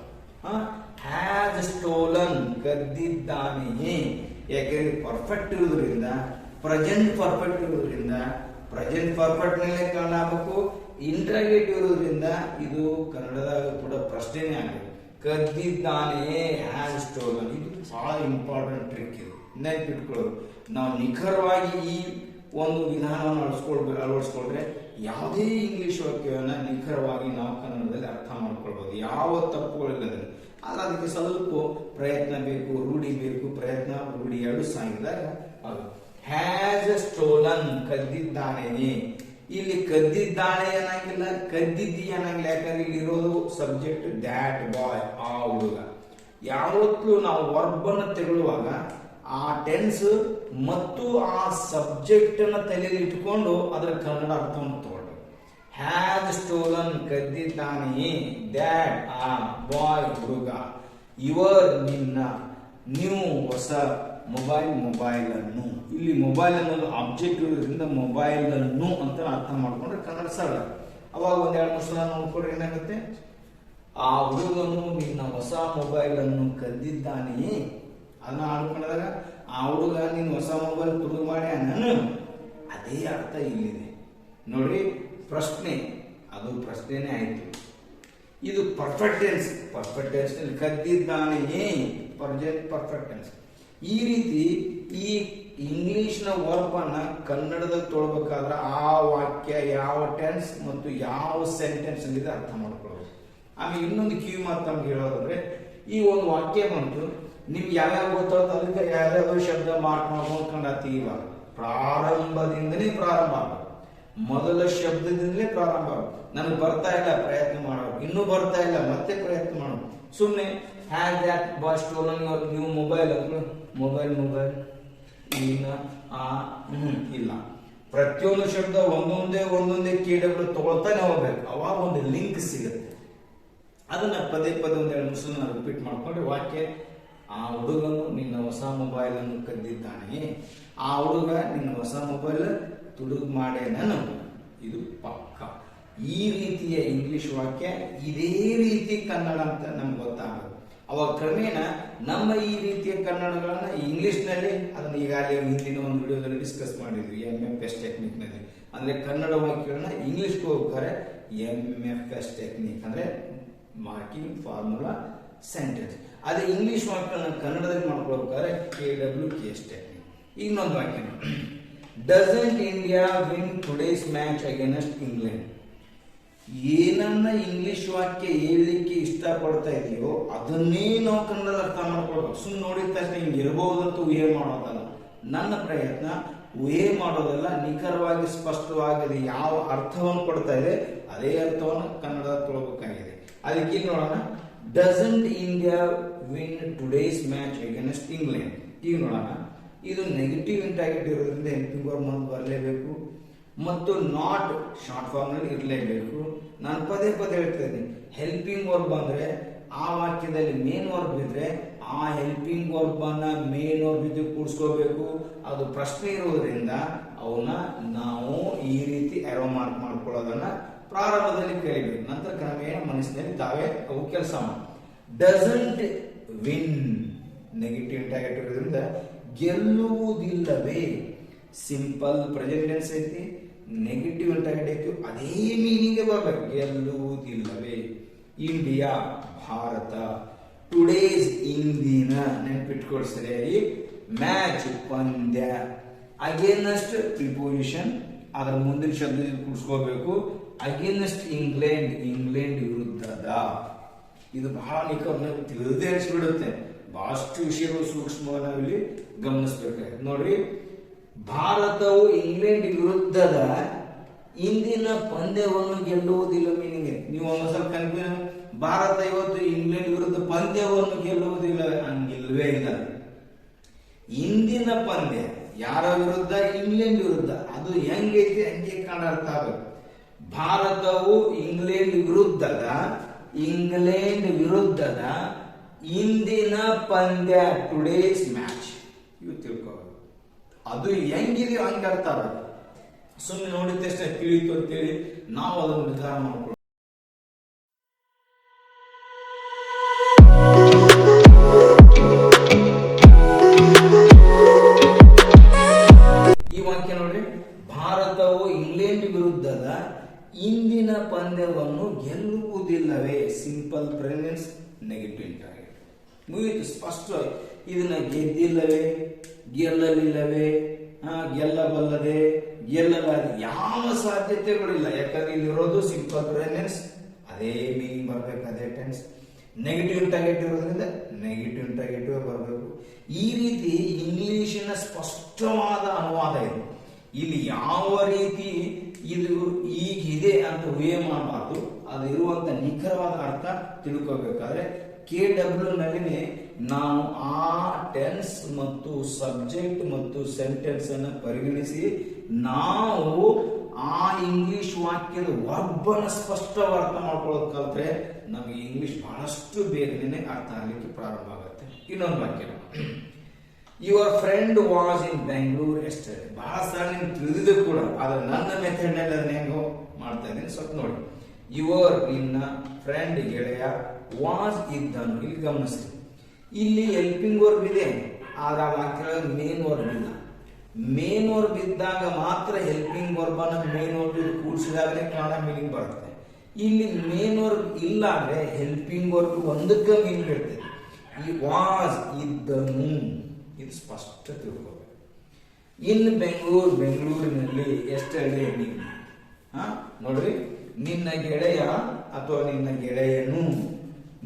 Has stolen, ಕದ್ದಿದ್ದಾನೆ. ಯಾಕೆಂದ್ರೆ ಪರ್ಫೆಕ್ಟ್ ಇರೋದ್ರಿಂದ, ಪ್ರೆಸೆಂಟ್ ಪರ್ಫೆಕ್ಟ್ ಇರೋದ್ರಿಂದ ಪ್ರೆಸೆಂಟ್ ಪರ್ಫೆಕ್ಟ್ ನಲ್ಲೇ ಕಾಣಬೇಕು. ಇಂಟ್ರಾಗೇಟಿವ್ ಇರೋದ್ರಿಂದ ಇದು ಕನ್ನಡದಾಗ ಕೂಡ ಪ್ರಶ್ನೆನೇ ಆಗಿದೆ. ಕದ್ದಿದ್ದಾನೆ, ಹ್ಯಾಸ್ ಸ್ಟೋಲನ್. ಇದು ಬಹಳ ಇಂಪಾರ್ಟೆಂಟ್ ಟ್ರಿಕ್. ಇದು ನೆನಪಿಟ್ಕೊಳ್ಳೋದು. ನಾವು ನಿಖರವಾಗಿ ಈ ಒಂದು ವಿಧಾನವನ್ನು ಅಳವಡಿಸ್ಕೊಂಡ್ರೆ ಯಾವುದೇ ಇಂಗ್ಲಿಷ್ ವಾಕ್ಯವನ್ನ ನಿಖರವಾಗಿ ನಾವು ಕನ್ನಡದಲ್ಲಿ ಅರ್ಥ ಮಾಡ್ಕೊಳ್ಬಹುದು, ಯಾವ ತಪ್ಪುಗಳಿಲ್ಲದೆ. ಆದ್ರೆ ಅದಕ್ಕೆ ಸ್ವಲ್ಪ ಪ್ರಯತ್ನ ಬೇಕು, ರೂಢಿ ಬೇಕು. ಪ್ರಯತ್ನ ರೂಢಿ ಎರಡು ಸಾಗಿದಾಗ ಅದು. ಹ್ಯಾಸ್ ಸ್ಟೋಲನ್, ಕದ್ದಿದ್ದಾನೆ. ಇಲ್ಲಿ ಕದ್ದಿದ್ದಾನೆ ಅನ್ನಂಗಿಲ್ಲ, ಕದ್ದಿದ್ದಿ ಅನ್ನಂಗಿಲ್ಲ. ಯಾಕಂದ್ರೆ ಇಲ್ಲಿ ಇರೋದು ಸಬ್ಜೆಕ್ಟ್ ದ್ಯಾಟ್ ಬಾಯ್, ಆ ಹುಡುಗ. ಯಾವತ್ತೂ ನಾವು ವರ್ಬ್ ಅನ್ನು ತೆಗೊಳ್ಳುವಾಗ ಆ ಟೆನ್ಸ್ ಮತ್ತು ಆ ಸಬ್ಜೆಕ್ಟ್ ಅನ್ನ ತಲೆಯಲ್ಲಿ ಇಟ್ಕೊಂಡು ಅದರ ಕನ್ನಡ ಅರ್ಥವನ್ನು ತಗೊಂಡು. Has stolen, ಕದ್ದಿದ್ದಾನೆ. ದ್ಯಾಟ್, ಆ ಬಾಯ್, ಹುಡುಗ. ಯುವರ್, ನಿನ್ನ. ನ್ಯೂ, ಹೊಸ. ಮೊಬೈಲ್ ಅನ್ನು. ಇಲ್ಲಿ ಮೊಬೈಲ್ ಅನ್ನೋದು ಆಬ್ಜೆಕ್ಟ್ ಇರೋದ್ರಿಂದ ಮೊಬೈಲ್ ಅನ್ನು ಅಂತ ಅರ್ಥ ಮಾಡ್ಕೊಂಡ್ರೆ ಕನ್ನಡ ಸರಳ. ಅವಾಗ ಒಂದ್ 2-3 ಸಲ ನೋಡ್ಕೊಂಡ್ರೆ ಏನಾಗುತ್ತೆ? ಆ ಹುಡುಗನು ನಿನ್ನ ಹೊಸ ಮೊಬೈಲ್ ಅನ್ನು ಕದ್ದಿದ್ದಾನೆ. ಅದನ್ನ ಆಡ್ಕೊಂಡಾಗ ಆ ಹುಡುಗ ನಿನ್ನ ಹೊಸ ಮೊಬೈಲ್ ತುಡುಗು ಮಾಡಿ ನಾನು, ಅದೇ ಅರ್ಥ ಇಲ್ಲಿದೆ. ನೋಡ್ರಿ, ಪ್ರಶ್ನೆ ಅದು ಪ್ರಶ್ನೆನೇ ಆಯ್ತು. ಇದು ಪರ್ಫೆಕ್ಟ್ ಟೆನ್ಸ್. ಪರ್ಫೆಕ್ಟ್ ಟೆನ್ಸ್ ನಲ್ಲಿ ಕದ್ದಿದ್ದಾನೆ, ಪರ್ಫೆಕ್ಟ್ ಟೆನ್ಸ್. ಈ ರೀತಿ ಈ ಇಂಗ್ಲಿಷ್ ನ ವರ್ಬ್ ಅನ್ನ ಕನ್ನಡದಲ್ಲಿ ತೊಳ್ಬೇಕಾದ್ರೆ ಆ ವಾಕ್ಯ ಯಾವ ಟೆನ್ಸ್ ಮತ್ತು ಯಾವ ಸೆಂಟೆನ್ಸ್ ಇದೆ ಅರ್ಥ ಮಾಡ್ಕೊಳ್ಳೋದು. ಆಮೇಲೆ ಇನ್ನೊಂದು ಕಿವಿ ಮಾತು ನಮ್ಗೆ ಹೇಳೋದಂದ್ರೆ, ಈ ಒಂದು ವಾಕ್ಯ ಬಂತು, ನಿಮ್ಗೆ ಯಾವ್ಯಾವ ಗೊತ್ತಾಗ ಅದಕ್ಕೆ ಯಾವ್ಯಾವ ಶಬ್ದ ಮಾಡ್ಕೊಂಡ್ತೀವಿ. ಇವಾಗ ಪ್ರಾರಂಭದಿಂದನೇ ಪ್ರಾರಂಭ ಆಗ, ಮೊದಲ ಶಬ್ದದಿಂದಲೇ ಪ್ರಾರಂಭ ಆಗ. ನನಗೆ ಬರ್ತಾ ಇಲ್ಲ, ಪ್ರಯತ್ನ ಮಾಡೋದು. ಇನ್ನೂ ಬರ್ತಾ ಇಲ್ಲ, ಮತ್ತೆ ಪ್ರಯತ್ನ ಮಾಡೋದು. ಸುಮ್ಮನೆ has that boy stolen your new mobile ಅಂದ್ರೆ ಮೊಬೈಲ್ ಇಲ್ಲ. ಪ್ರತಿಯೊಂದು ಶಬ್ದ ಒಂದೊಂದೇ ಕೇಡಗಳು ತಗೊಳ್ತಾನೆ ಹೋಗ್ಬೇಕು. ಅವಾಗ ಒಂದು ಲಿಂಕ್ ಸಿಗುತ್ತೆ. ಅದನ್ನ ಪದೇ ಪದೇ ಒಂದ್ 2 ನಿಮಿಷ ರಿಪೀಟ್ ಮಾಡ್ಕೊಂಡ್ರೆ ವಾಕ್ಯ, ಆ ಹುಡುಗನು ನಿನ್ನ ಹೊಸ ಮೊಬೈಲ್ ಅನ್ನು ಕದ್ದಿದ್ದಾನೆ. ಆ ಹುಡುಗ ನಿನ್ನ ಹೊಸ ಮೊಬೈಲ್ ತುಡುಗು ಮಾಡೇ ನಾನು. ಇದು ಪಕ್ಕ. ಈ ರೀತಿಯ ಇಂಗ್ಲಿಷ್ ವಾಕ್ಯ ಇದೇ ರೀತಿ ಕನ್ನಡ ಅಂತ ನಮ್ಗೆ ಗೊತ್ತಾಗುತ್ತೆ. ಅವಾಗ ಕ್ರಮೇಣ ನಮ್ಮ ಈ ರೀತಿಯ ಕನ್ನಡಗಳನ್ನ ಇಂಗ್ಲಿಷ್ ನಲ್ಲಿ, ಅದನ್ನ ಈಗಾಗಲೇ ಹಿಂದಿನ ಒಂದು ವಿಡಿಯೋದಲ್ಲಿ ಡಿಸ್ಕಸ್ ಮಾಡಿದ್ವಿ. MFS ಟೆಕ್ನಿಕ್ ನಲ್ಲಿ ಅಂದ್ರೆ ಕನ್ನಡ ವಾಕ್ಯಗಳನ್ನ ಇಂಗ್ಲಿಷ್ಗೆ ಹೋಗ್ತಾರೆ. MFS ಟೆಕ್ನಿಕ್ ಅಂದ್ರೆ ಮಾರ್ಕಿಂಗ್ ಫಾರ್ಮುಲಾ ಸೆಂಟೆನ್ಸ್. ಅದೇ ಇಂಗ್ಲಿಷ್ ವಾಕ್ಯನ ಕನ್ನಡದಲ್ಲಿ ಮಾಡ್ಕೊಳ್ಬೇಕಾದ್ರೆ KWKS ಟೆಕ್ನಿಕ್. ಇನ್ನೊಂದು ವಾಕ್ಯ, doesn't India win today's match against England. ಏನನ್ನ ಇಂಗ್ಲಿಷ್ ವಾಕ್ಯ ಹೇಳಲಿಕ್ಕೆ ಇಷ್ಟಪಡ್ತಾ ಇದೆಯೋ ಅದನ್ನೇ ನಾವು ಕನ್ನಡದಲ್ಲಿ ಅರ್ಥ ಮಾಡ್ಕೊಳ್ಬೇಕು. ಸುಮ್ಮನೆ ನೋಡಿದ ತಕ್ಷಣ ಹಿಂಗೆ ಇರಬಹುದಂತ ಊಹೆ ಮಾಡೋದಲ್ಲ. ನನ್ನ ಪ್ರಯತ್ನ ಊಹೆ ಮಾಡೋದಲ್ಲ, ನಿಖರವಾಗಿ ಸ್ಪಷ್ಟವಾಗಿ ಯಾವ ಅರ್ಥವನ್ನು ಕೊಡ್ತಾ ಇದೆ ಅದೇ ಅರ್ಥವನ್ನು ಕನ್ನಡ ತೊಗೊಳ್ಬೇಕಾಗಿದೆ. ಅದಕ್ಕೆ ನೋಡೋಣ, doesn't India win today's match against England. ಈಗ ನೋಡೋಣ, ಇದು ನೆಗೆಟಿವ್ ಇಂಟಾಗೇಟಿವ್ ಇರೋದ್ರಿಂದ ಹೆಲ್ಪಿಂಗ್ ವರ್ಬ್ ಮುಂದೆ ಬರಲೇಬೇಕು ಮತ್ತು ನಾಟ್ ಶಾರ್ಟ್ ಫಾರ್ಮ್ ನಲ್ಲಿ ಇರಲೇಬೇಕು. ನಾನು ಪದೇ ಪದೇ ಹೇಳ್ತಾ ಇದ್ದೀನಿ, ಹೆಲ್ಪಿಂಗ್ ವರ್ಬ್ ಅಂದ್ರೆ ಆ ವಾಕ್ಯದಲ್ಲಿ ಮೇನ್ ವರ್ಬ್ ಇದ್ರೆ ಆ ಹೆಲ್ಪಿಂಗ್ ವರ್ಬ್ ಅನ್ನ ಮೇನ್ ವರ್ಬ್ ಜೊತೆ ಕೂಡಿಸ್ಕೋಬೇಕು. ಅದು ಪ್ರಶ್ನೆ ಇರುವುದರಿಂದ ಅವನ್ನ ನಾವು ಈ ರೀತಿ ಎರೋ ಮಾರ್ಕ್ ಮಾಡ್ಕೊಳ್ಳೋದನ್ನ ಪ್ರಾರಂಭದಲ್ಲಿ ಕಲಿಬೇಕು. ನಂತರ ಕ್ರಮೇಣ ಮನಸ್ಸಿನಲ್ಲಿ ತಾವೇ ಅವು ಕೆಲಸ ಮಾಡಿ. ಡಸಂಟ್ ವಿನ್ ನೆಗೆಟಿವ್ ಇಂಟಾಗೇಟಿವ್ ಇರೋದ್ರಿಂದ ಗೆಲ್ಲುವುದಿಲ್ಲವೇ. ಸಿಂಪಲ್ ಪ್ರೆಸೆಂಟ್ ಟೆನ್ಸ್ ಐತಿ, ನೆಗೆಟಿವ್ ಇಂಟಾಗೇಟಿವ್ ಅದೇ ಮೀನಿಂಗ್ ಬರಬೇಕು, ಗೆಲ್ಲುವುದಿಲ್ಲವೇ. ಇಂಡಿಯಾ ಭಾರತ, ಟುಡೇಸ್ ಇಂದಿನ ನೆನಪಿಟ್ಕೊಳ್ಳಿ ಸರಿಯಾಗಿ. ಮ್ಯಾಚ್ ಪಂದ್ಯ, ಅಗೇನ್ಸ್ಟ್ ಪ್ರಿಪೋಸಿಷನ್ ಅದರ ಮುಂದಿನ ಶಬ್ದ ಕೂಡಿಸ್ಕೋಬೇಕು. ಅಗೇನ್ಸ್ಟ್ ಇಂಗ್ಲೆಂಡ್, ಇಂಗ್ಲೆಂಡ್ ವಿರುದ್ಧದ. ಇದು ಬಹಳ ನಿಖರ ತಿಳಿದೇ ಬಿಡುತ್ತೆ. ಬಹಳಷ್ಟು ವಿಷಯಗಳು ಸೂಕ್ಷ್ಮವಾಗಿ ನಾವಿಲ್ಲಿ ಗಮನಿಸಬೇಕಾಗಿದೆ. ನೋಡ್ರಿ, ಭಾರತವು ಇಂಗ್ಲೆಂಡ್ ವಿರುದ್ಧದ ಇಂದಿನ ಪಂದ್ಯವನ್ನು ಗೆಲ್ಲುವುದಿಲ್ಲ ಮೀನಿಂಗ್. ನೀವು ಒಂದ್ಸಲ ಕನ್ಫ್ಯೂಷನ್, ಭಾರತ ಇವತ್ತು ಇಂಗ್ಲೆಂಡ್ ವಿರುದ್ಧ ಪಂದ್ಯವನ್ನು ಗೆಲ್ಲುವುದಿಲ್ಲ, ಹಂಗಿಲ್ವೇ ಇಲ್ಲ. ಇಂದಿನ ಪಂದ್ಯ ಯಾರ ವಿರುದ್ಧ? ಇಂಗ್ಲೆಂಡ್ ವಿರುದ್ಧ. ಅದು ಹೆಂಗೈತಿ ಹಂಗೆ ಕಾಣರ್ಥ ಆಗಬೇಕು. ಭಾರತವು ಇಂಗ್ಲೆಂಡ್ ವಿರುದ್ಧದ ಇಂದಿನ ಪಂದ್ಯ, ಟುಡೇಸ್ ಮ್ಯಾಚ್. ಇವು ತಿಳ್ಕೋಬೇಕು. ಅದು ಹೆಂಗಿದೆಯೋ ಹಂಗೆ ಅರ್ಥ ಆಗಬೇಕು. ಸುಮ್ಮನೆ ನೋಡಿದ ತಕ್ಷಣ ತಿಳಿತು ಅಂತೇಳಿ ನಾವು ಅದನ್ನು ನಿರ್ಧಾರ ಮಾಡ್ಕೊಳ್ಳೋದು. ಈ ವಾಕ್ಯ ನೋಡ್ರಿ, ಭಾರತವು ಇಂಗ್ಲೆಂಡ್ ವಿರುದ್ಧದ ಇಂದಿನ ಪಂದ್ಯವನ್ನು ಗೆಲ್ಲುವುದಿಲ್ಲವೇ. Simple present, negative interrogative. ಮುಗಿಯಿತು, ಸ್ಪಷ್ಟವಾಗಿ. ಇದನ್ನ ಗೆದ್ದಿಲ್ಲವೇ, ಗೆಲ್ಲಲಿಲ್ಲವೇ, ಗೆಲ್ಲಬಲ್ಲದೆ, ಗೆಲ್ಲಲಾರದೆ ಯಾವ ಸಾಧ್ಯತೆಗಳಿಲ್ಲ. ಯಾಕಂದ್ರೆ ಇಲ್ಲಿರೋದು ಸಿಂಪಲ್ ಪ್ರೆಸೆನ್ಸ್, ಅದೇ ಮೀನಿಂಗ್ ಬರ್ಬೇಕು, ಅದೇ ಟೆನ್ಸ್. ನೆಗೆಟಿವ್ ಇಂಟಾಗೇಟಿವ್ ಇರೋದ್ರಿಂದ ನೆಗೆಟಿವ್ ಇಂಟಾಗೇಟಿವ್ ಬರಬೇಕು. ಈ ರೀತಿ ಇಂಗ್ಲಿಶಿನ ಸ್ಪಷ್ಟವಾದ ಅನುವಾದ ಇದು. ಇಲ್ಲಿ ಯಾವ ರೀತಿ ಇದು ಈಗಿದೆ ಅಂತ ಊಹೆ ಮಾಡಬಾರ್ದು. ಅದು ಇರುವಂತ ನಿಖರವಾದ ಅರ್ಥ ತಿಳ್ಕೋಬೇಕಾದ್ರೆ KW ನಲ್ಲಿನೇ ನಾವು ಆ ಟೆನ್ಸ್ ಮತ್ತು ಸಬ್ಜೆಕ್ಟ್ ಮತ್ತು ಸೆಂಟೆನ್ಸ್ ಅನ್ನು ಪರಿಗಣಿಸಿ ನಾವು ಆ ಇಂಗ್ಲಿಷ್ ವಾಕ್ಯದ ವರ್ಬನ್ನು ಸ್ಪಷ್ಟವಾಗಿ ಅರ್ಥ ಮಾಡ್ಕೊಳ್ಳೋದು ಕಲ್ತ್ರೆ ನಮಗೆ ಇಂಗ್ಲಿಷ್ ಬಹಳಷ್ಟು ಬೇಗನೆ ಅರ್ಥ ಆಗಲಿಕ್ಕೆ ಪ್ರಾರಂಭ ಆಗುತ್ತೆ. ಇನ್ನೊಂದು ವಾಕ್ಯ, your friend was in Bengaluru yesterday. ಬಹಳ ಸಲ ನಿಮ್ಗೆ ತಿಳಿದಿದ್ದು ಕೂಡ, ಆದ್ರೆ ನನ್ನ ಮೆಥಡ್ ನಲ್ಲಿ ಅದನ್ನ ಹೆಂಗೋ ಮಾಡ್ತಾ ಇದ್ದೀನಿ, ಸ್ವಲ್ಪ ನೋಡಿ. ಯುವರ್ ನಿನ್ನ, ಫ್ರೆಂಡ್ ಗೆಳೆಯ, ವಾಸ್ ಇದ್ದನು. ಇಲ್ಲಿ ಗಮನಿಸಿ, ಇಲ್ಲಿ ಹೆಲ್ಪಿಂಗ್ ವರ್ಬ್ ಇದೆ, ಆದ್ರೆ ಆ ವಾಕ್ಯದಲ್ಲಿ ಮೇನ್ ವರ್ಬ್ ಇಲ್ಲ. ಮೇನ್ ವರ್ಬ್ ಇದ್ದಾಗ ಮಾತ್ರ ಹೆಲ್ಪಿಂಗ್ ವರ್ಬ್ ಅನ್ನ ಮೇನ್ ವರ್ಬ್ ಕೂಡಿಸಿದಾಗಲೇ ಕನ್ನಡ ಮೀನಿಂಗ್ ಬರುತ್ತೆ. ಇಲ್ಲಿ ಮೇನ್ ವರ್ಬ್ ಇಲ್ಲ ಅಂದ್ರೆ ಹೆಲ್ಪಿಂಗ್ ವರ್ಬ್ ಒಂದಕ್ಕೆ ಮೀನಿಂಗ್ ಇರ್ತದೆ. ಈ ವಾಸ್ ಇದ್ದನು, ಇದು ಸ್ಪಷ್ಟ ತಿಳ್ಕೋಬೇಕು. ಇನ್ ಬೆಂಗಳೂರು, ಬೆಂಗಳೂರಿನಲ್ಲಿ ಎಸ್ಟರ್ಡೇ ನೀನು. ನೋಡ್ರಿ, ನಿನ್ನ ಗೆಳೆಯ ಅಥವಾ ನಿನ್ನ ಗೆಳೆಯನು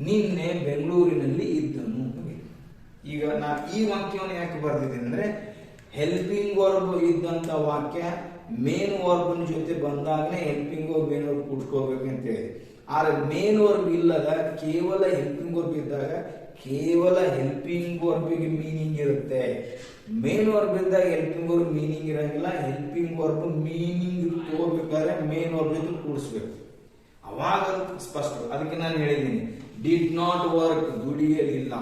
ನಿನ್ನೆ ಬೆಂಗಳೂರಿನಲ್ಲಿ ಇದ್ದನು. ಈಗ ನಾನು ಈ ವಾಕ್ಯವನ್ನು ಯಾಕೆ ಬರ್ದಿದ್ದೀನಿ ಅಂದ್ರೆ, ಹೆಲ್ಪಿಂಗ್ ವರ್ಬ್ ಇದ್ದಂತ ವಾಕ್ಯ ಮೇನ್ ವರ್ಬ್ ಜೊತೆ ಬಂದಾಗಲೇ ಹೆಲ್ಪಿಂಗ್ ವರ್ಬ್ ಮೇನ್ ವರ್ಬ್ ಕೂಡ್ಕೋಬೇಕು ಅಂತ ಹೇಳಿ. ಆದ್ರೆ ಮೇನ್ ವರ್ಬ್ ಇಲ್ಲದ ಕೇವಲ ಹೆಲ್ಪಿಂಗ್ ವರ್ಬ್ ಇದ್ದಾಗ ಕೇವಲ ಹೆಲ್ಪಿಂಗ್ ವರ್ಬಿಗೆ ಮೀನಿಂಗ್ ಇರುತ್ತೆ. ಮೇನ್ ವರ್ಬ್ ಇದ್ದಾಗ ಹೆಲ್ಪಿಂಗ್ ವರ್ಬ್ ಮೀನಿಂಗ್ ಇರಂಗಿಲ್ಲ. ಹೆಲ್ಪಿಂಗ್ ವರ್ಬ್ ಮೀನಿಂಗ್ ತಗೋಬೇಕಾದ್ರೆ ಮೇನ್ ವರ್ಬ್ ಜೊತೆ ಕೂಡಿಸ್ಬೇಕು, ಅವಾಗ ಸ್ಪಷ್ಟ. ಅದಕ್ಕೆ ನಾನು ಹೇಳಿದ್ದೀನಿ, ಡಿಡ್ ನಾಟ್ ವರ್ಕ್, ದುಡಿಯಲಿಲ್ಲ.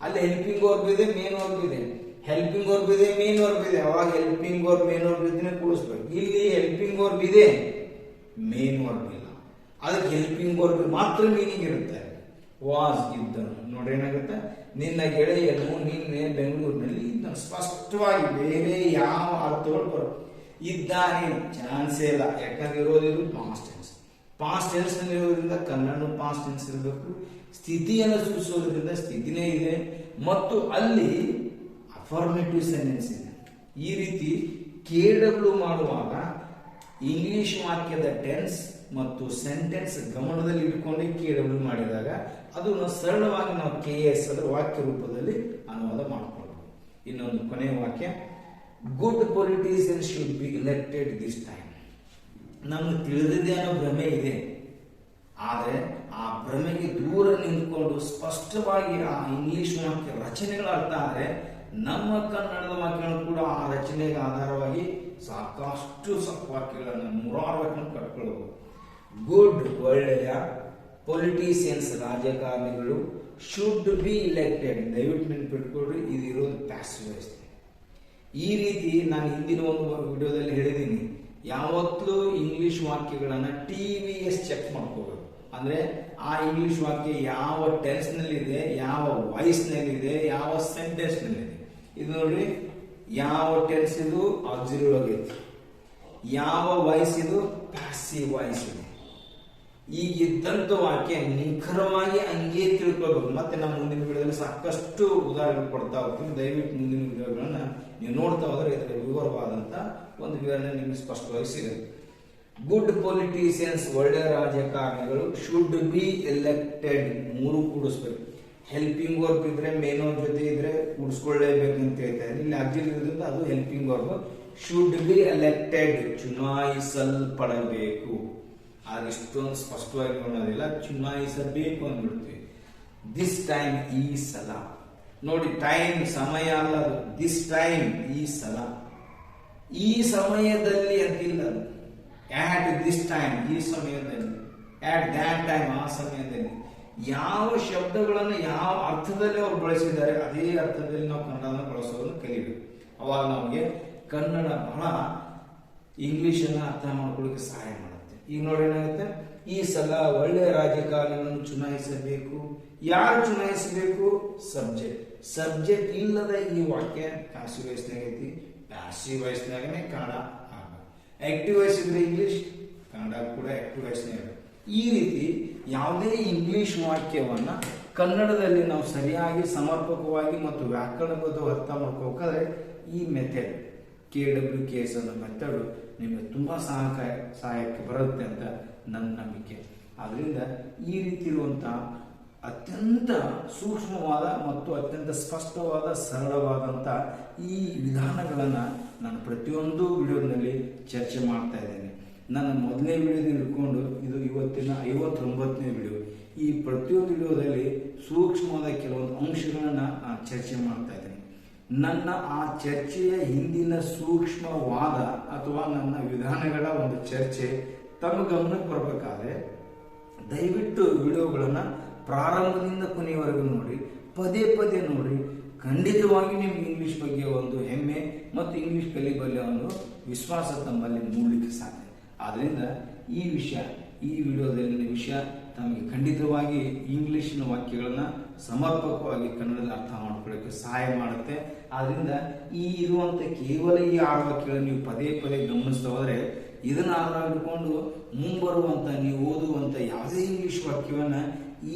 ಅಲ್ಲಿ ಹೆಲ್ಪಿಂಗ್ ವರ್ಬ್ ಇದೆ, ಮೇನ್ ವರ್ಬ್ ಇದೆ. ಹೆಲ್ಪಿಂಗ್ ವರ್ಬ್ ಇದೆ, ಮೇನ್ ವರ್ಬ್ ಇದೆ, ಅವಾಗ ಹೆಲ್ಪಿಂಗ್ ವರ್ಬ್ ಮೇನ್ ವರ್ಬ್ ಜೊತೆ ಕೂಡಿಸ್ಬೇಕು. ಇಲ್ಲಿ ಹೆಲ್ಪಿಂಗ್ ವರ್ಬ್ ಇದೆ, ಮೇನ್ ವರ್ಬ್ ಇಲ್ಲ, ಅದಕ್ಕೆ ಹೆಲ್ಪಿಂಗ್ ವರ್ಬ್ ಮಾತ್ರ ಮೀನಿಂಗ್ ಇರುತ್ತೆ. ವಾಸ್ ಇದ್ದನು. ನೋಡ್ರಿ ಏನಾಗುತ್ತೆ, ನಿನ್ನ ಗೆಳೆಯನು ನಿನ್ನೆ ಬೆಂಗಳೂರಿನಲ್ಲಿ ಇದ್ದನು. ಸ್ಪಷ್ಟವಾಗಿ ಬೇರೆ ಯಾವ ಅರ್ಥಗಳು ಬರೋ ಇದ್ದಾನೆ ಚಾನ್ಸೇ ಇಲ್ಲ. ಯಾಕಂದ್ರೆ ಇರೋದಿದು ಪಾಸ್ಟ್ ಟೆನ್ಸ್. ಪಾಸ್ಟ್ ಟೆನ್ಸ್ ನಲ್ಲಿ ಇರೋದ್ರಿಂದ ಕನ್ನಡ ಪಾಸ್ಟ್ ಟೆನ್ಸ್ ಇರಬೇಕು. ಸ್ಥಿತಿಯನ್ನು ಸೂಚಿಸೋದ್ರಿಂದ ಸ್ಥಿತಿನೇ ಇದೆ, ಮತ್ತು ಅಲ್ಲಿ ಅಫರ್ಮೇಟಿವ್ ಸೆಂಟೆನ್ಸ್ ಇದೆ. ಈ ರೀತಿ KW ಮಾಡುವಾಗ ಇಂಗ್ಲಿಷ್ ವಾಕ್ಯದ ಟೆನ್ಸ್ ಮತ್ತು ಸೆಂಟೆನ್ಸ್ ಗಮನದಲ್ಲಿ ಇಟ್ಕೊಂಡೆ KW ಮಾಡಿದಾಗ ಅದನ್ನು ಸರಳವಾಗಿ ನಾವು KS ಅದರ ವಾಕ್ಯ ರೂಪದಲ್ಲಿ ಅನುವಾದ ಮಾಡಿಕೊಳ್ಳಬಹುದು. ಇನ್ನೊಂದು ಕೊನೆಯ ವಾಕ್ಯ, good politician should be elected this time. ನಮ್ಗೆ ತಿಳಿದಿದೆ ಅನ್ನೋ ಭ್ರಮೆ ಇದೆ, ಆದರೆ ಆ ಭ್ರಮೆಗೆ ದೂರ ನಿಂತ್ಕೊಂಡು ಸ್ಪಷ್ಟವಾಗಿ ಆ ಇಂಗ್ಲಿಷ್ ವಾಕ್ಯ ರಚನೆಗಳ ಅರ್ಥ ಆದರೆ ನಮ್ಮ ಕನ್ನಡದ ವಾಕ್ಯಗಳು ಕೂಡ ಆ ರಚನೆಗೆ ಆಧಾರವಾಗಿ ಸಾಕಷ್ಟು ವಾಕ್ಯಗಳನ್ನು 100 ವಾಕ್ಯಗಳನ್ನು ಕಟ್ಕೊಳ್ಳಬಹುದು. ಗುಡ್ ಒಳ್ಳೆಯ ಪೊಲಿಟಿಷಿಯನ್ಸ್ ರಾಜಕಾರಣಿಗಳು ಶುಡ್ ಬಿ ಇಲೆಕ್ಟೆಡ್, ದಯವಿಟ್ಟು ನೆನಪಿಟ್ಕೊಳ್ರಿ, ಇದು ಇರೋದು ಪ್ಯಾಸಿವ್ ವಾಯ್ಸ್. ಈ ರೀತಿ ನಾನು ಹಿಂದಿನ ಒಂದು ವಿಡಿಯೋದಲ್ಲಿ ಹೇಳಿದ್ದೀನಿ, ಯಾವತ್ತೂ ಇಂಗ್ಲಿಷ್ ವಾಕ್ಯಗಳನ್ನ TVS ಚೆಕ್ ಮಾಡ್ಕೋಬೇಕು. ಅಂದ್ರೆ ಆ ಇಂಗ್ಲಿಷ್ ವಾಕ್ಯ ಯಾವ ಟೆನ್ಸ್ ನಲ್ಲಿದೆ, ಯಾವ ವಾಯ್ಸ್ ನಲ್ಲಿದೆ, ಯಾವ ಸೆಂಟೆನ್ಸ್ ನಲ್ಲಿದೆ. ಇದು ನೋಡ್ರಿ, ಯಾವ ಟೆನ್ಸ್ ಇದು ಆಕ್ಸಿಲರಿ ಆಗೈತಿ, ಯಾವ ವಾಯ್ಸ್ ಇದು ಪ್ಯಾಸಿವ್ ವಾಯ್ಸ್ ಇದೆ. ಈಗ ಇದ್ದಂತ ವಾಕ್ಯ ನಿಖರವಾಗಿ ಹಂಗೆ ತಿಳ್ಕೊಳ್ಬೇಕು. ಮತ್ತೆ ನಮ್ಮ ಮುಂದಿನ ವಿಡಿಯೋದಲ್ಲಿ ಸಾಕಷ್ಟು ಉದಾಹರಣೆ ಕೊಡ್ತಾ ಹೋಗ್ತೀನಿ. ದಯವಿಟ್ಟು ಮುಂದಿನ ವಿಡಿಯೋಗಳನ್ನ ನೀವು ನೋಡ್ತಾ ಹೋದ್ರೆ ಇದರ ವಿವರವಾದಂತ ಒಂದು ವಿವರಣೆ ನಿಮಗೆ ಸ್ಪಷ್ಟವಾಗಿ ಸಿಗುತ್ತೆ. ಗುಡ್ ಪೊಲಿಟಿಷಿಯನ್ಸ್, ಒಳ್ಳೆಯ ರಾಜಕಾರಣಿಗಳು, ಶುಡ್ ಬಿ ಎಲೆಕ್ಟೆಡ್, 3 ಕೂಡಿಸ್ಬೇಕು. ಹೆಲ್ಪಿಂಗ್ ವರ್ಕ್ ಇದ್ರೆ ಮೇನ್ ಅವ್ರ ಜೊತೆ ಇದ್ರೆ ಕೂಡಿಸ್ಕೊಳ್ಳೇಬೇಕಂತ ಹೇಳ್ತಾರೆ. ಇಲ್ಲಿ ಆಕ್ಚುಲಿ ಇರೋದ್ರಿಂದ ಅದು helping work. Should be elected, ಚುನಾಯಿಸಲ್ಪಡಬೇಕು. ಆದ್ರೆ ಇಷ್ಟೊಂದು ಸ್ಪಷ್ಟವಾಗಿ ನೋಡೋದಿಲ್ಲ, ಚುನಾಯಿಸಬೇಕು ಅಂದ್ಬಿಡ್ತೀವಿ. ದಿಸ್ ಟೈಮ್, ಈ ಸಲ. ನೋಡಿ, ಟೈಮ್ ಸಮಯ ಅಲ್ಲ ಅದು, ದಿಸ್ ಟೈಮ್ ಈ ಸಲ, ಈ ಸಮಯದಲ್ಲಿ ಅಂತಿಲ್ಲ ಅದು. ಆಟ್ ದಿಸ್ ಟೈಮ್ ಈ ಸಮಯದಲ್ಲಿ, ಆಟ್ ದ್ಯಾಟ್ ಟೈಮ್ ಆ ಸಮಯದಲ್ಲಿ. ಯಾವ ಶಬ್ದಗಳನ್ನು ಯಾವ ಅರ್ಥದಲ್ಲಿ ಅವ್ರು ಬಳಸಿದ್ದಾರೆ ಅದೇ ಅರ್ಥದಲ್ಲಿ ನಾವು ಕನ್ನಡನ ಬಳಸೋದನ್ನು ಕಲಿಬೇಕು. ಅವಾಗ ನಮಗೆ ಕನ್ನಡ ಬಹಳ ಇಂಗ್ಲಿಷ್ ಅನ್ನ ಅರ್ಥ ಮಾಡ್ಕೊಳ್ಳಿಕ್ಕೆ ಸಹಾಯ ಮಾಡುತ್ತೆ. ಈಗ ನೋಡಿ ಏನಾಗುತ್ತೆ, ಈ ಸಲ ಒಳ್ಳೆಯ ರಾಜಕಾರಣಿಗಳನ್ನು ಚುನಾಯಿಸಬೇಕು. ಯಾರು ಚುನಾಯಿಸಬೇಕು? ಸಬ್ಜೆಕ್ಟ್. ಸಬ್ಜೆಕ್ಟ್ ಇಲ್ಲದ ಈ ವಾಕ್ಯ ಪ್ಯಾಸಿವ್ ವಾಯ್ಸ್ನಾಗ ಐತಿ. ಪ್ಯಾಸಿವ್ ವಾಯ್ಸ್ನಾಗನೇ ಕನ್ನಡ ಆಗಬೇಕು. ಆಕ್ಟಿವ್ ವಾಯ್ಸ್ ಇದ್ರೆ ಇಂಗ್ಲಿಷ್, ಕನ್ನಡ ಕೂಡ ಆಕ್ಟಿವ್ ವಾಯ್ಸ್ನಾಗ. ಈ ರೀತಿ ಯಾವುದೇ ಇಂಗ್ಲಿಷ್ ವಾಕ್ಯವನ್ನ ಕನ್ನಡದಲ್ಲಿ ನಾವು ಸರಿಯಾಗಿ ಸಮರ್ಪಕವಾಗಿ ಮತ್ತು ವ್ಯಾಕರಣಬದ್ಧವಾಗಿ ಅರ್ಥ ಮಾಡ್ಕೋಬೇಕಾದ್ರೆ ಈ ಮೆಥಡ್ KWKS ಅನ್ನೋ ಮೆಥಡ್ ನಿಮಗೆ ತುಂಬಾ ಸಹಾಯಕ್ಕೆ ಬರುತ್ತೆ ಅಂತ ನನ್ನ ನಂಬಿಕೆ. ಆದ್ರಿಂದ ಈ ರೀತಿ ಇರುವಂತಹ ಅತ್ಯಂತ ಸೂಕ್ಷ್ಮವಾದ ಮತ್ತು ಅತ್ಯಂತ ಸ್ಪಷ್ಟವಾದ ಸರಳವಾದಂತ ಈ ವಿಧಾನಗಳನ್ನ ನಾನು ಪ್ರತಿಯೊಂದು ವಿಡಿಯೋದಲ್ಲಿ ಚರ್ಚೆ ಮಾಡ್ತಾ ಇದ್ದೇನೆ. ನನ್ನ ಮೊದಲನೇ ವಿಡಿಯೋದಿಂದ ಹಿಡ್ಕೊಂಡು ಇದು ಇವತ್ತಿನ 59ನೇ ವಿಡಿಯೋ. ಈ ಪ್ರತಿಯೊಂದು ವಿಡಿಯೋದಲ್ಲಿ ಸೂಕ್ಷ್ಮವಾದ ಕೆಲವೊಂದು ಅಂಶಗಳನ್ನ ನಾನು ಚರ್ಚೆ ಮಾಡ್ತಾ ಇದ್ದೇನೆ. ನನ್ನ ಆ ಚರ್ಚೆಯ ಹಿಂದಿನ ಸೂಕ್ಷ್ಮವಾದ ಅಥವಾ ನನ್ನ ವಿಧಾನಗಳ ಒಂದು ಚರ್ಚೆ ತಮ್ಮ ಗಮನಕ್ಕೆ ಬರಬೇಕಾದ್ರೆ ದಯವಿಟ್ಟು ವಿಡಿಯೋಗಳನ್ನ ಪ್ರಾರಂಭದಿಂದ ಕೊನೆಯವರೆಗೂ ನೋಡಿ, ಪದೇ ಪದೇ ನೋಡಿ. ಖಂಡಿತವಾಗಿ ನಿಮ್ಗೆ ಇಂಗ್ಲಿಷ್ ಬಗ್ಗೆ ಒಂದು ಹೆಮ್ಮೆ ಮತ್ತು ಇಂಗ್ಲಿಷ್ ಕಲಿಬಲ್ಲೆ ಒಂದು ವಿಶ್ವಾಸ ತಮ್ಮಲ್ಲಿ ಮೂಡಲಿಕ್ಕೆ ಸಾಧ್ಯ. ಆದ್ರಿಂದ ಈ ವಿಡಿಯೋದಲ್ಲಿನ ವಿಷಯ ತಮಗೆ ಖಂಡಿತವಾಗಿ ಇಂಗ್ಲಿಷ್ನ ವಾಕ್ಯಗಳನ್ನ ಸಮರ್ಪಕವಾಗಿ ಕನ್ನಡದಲ್ಲಿ ಅರ್ಥ ಮಾಡ್ಕೊಳ್ಳೋಕೆ ಸಹಾಯ ಮಾಡುತ್ತೆ. ಆದ್ರಿಂದ ಈ ಇರುವಂತ ಕೇವಲ ಈ 6 ವಾಕ್ಯಗಳನ್ನು ನೀವು ಪದೇ ಪದೇ ಗಮನಿಸ್ತಾ ಹೋದ್ರೆ ಇದನ್ನ ಆಧಾರ ಇಟ್ಕೊಂಡು ಮುಂಬರುವಂತ ನೀವು ಓದುವಂತ ಯಾವುದೇ ಇಂಗ್ಲಿಷ್ ವಾಕ್ಯವನ್ನ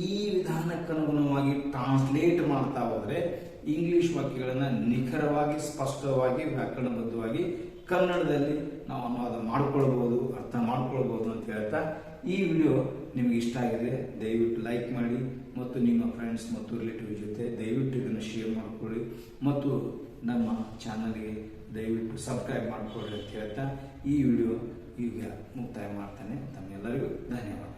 ಈ ವಿಧಾನಕ್ಕನುಗುಣವಾಗಿ ಟ್ರಾನ್ಸ್ಲೇಟ್ ಮಾಡ್ತಾ ಹೋದ್ರೆ ಇಂಗ್ಲಿಷ್ ವಾಕ್ಯಗಳನ್ನ ನಿಖರವಾಗಿ, ಸ್ಪಷ್ಟವಾಗಿ, ವ್ಯಾಕರಣಬದ್ಧವಾಗಿ ಕನ್ನಡದಲ್ಲಿ ನಾವು ಅನುವಾದ ಮಾಡ್ಕೊಳ್ಬಹುದು, ಅರ್ಥ ಮಾಡ್ಕೊಳ್ಬಹುದು ಅಂತ ಹೇಳ್ತಾ ಈ ವಿಡಿಯೋ ನಿಮ್ಗೆ ಇಷ್ಟ ಆಗಿದೆ ದಯವಿಟ್ಟು ಲೈಕ್ ಮಾಡಿ ಮತ್ತು ನಿಮ್ಮ ಫ್ರೆಂಡ್ಸ್ ಮತ್ತು ರಿಲೇಟಿವ್ ಜೊತೆ ದಯವಿಟ್ಟು ಇದನ್ನು ಶೇರ್ ಮಾಡ್ಕೊಳ್ಳಿ ಮತ್ತು ನಮ್ಮ ಚಾನಲ್ಗೆ ದಯವಿಟ್ಟು ಸಬ್ಸ್ಕ್ರೈಬ್ ಮಾಡ್ಕೊಳ್ಳಿ ಅಂತ ಹೇಳ್ತಾ ಈ ವಿಡಿಯೋ ಈಗ ಮುಕ್ತಾಯ ಮಾಡ್ತಾನೆ. ತಮ್ಮೆಲ್ಲರಿಗೂ ಧನ್ಯವಾದ.